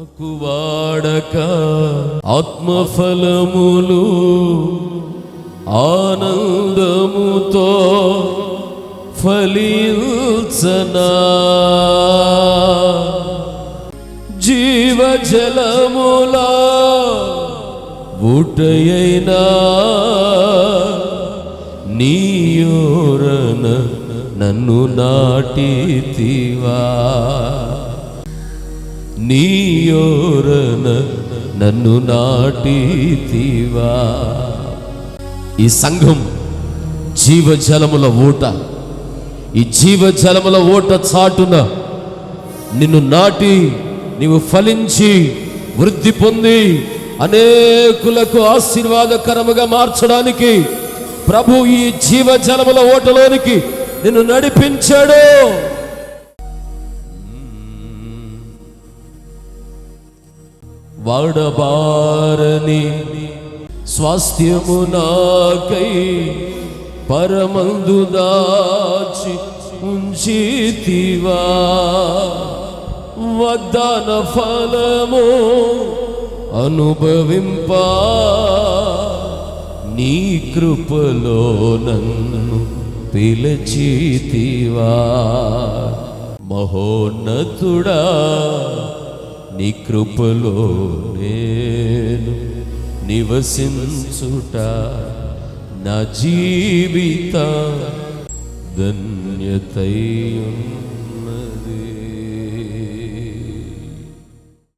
నాకు వాడక ఆత్మఫలములు ఆనందముతో ఫలించనా జీవజలములా ఊటయైనా నీయోరన నన్ను నాటితివా నీయోరన నన్ను నాటితివా. ఈ సంఘం జీవజలముల ఊట, ఈ జీవజలముల ఊట చాటున నిన్ను నాటి నీవు ఫలించి వృద్ధి పొంది అనేకులకు ఆశీర్వాదకరముగా మార్చడానికి ప్రభు ఈ జీవజలముల ఓటలోనికి నిన్ను నడిపించాడు. వాడబారని స్వాస్థ్యము నాకై పరమందు దాచి ఉంచితివా. వాగ్దాన ఫలము అనుభవింపా నీ కృపలో నన్ను పిలిచితివా. మహోన్నతుడా నీ కృపలో నేను నివసించుట నా జీవిత ధన్యతై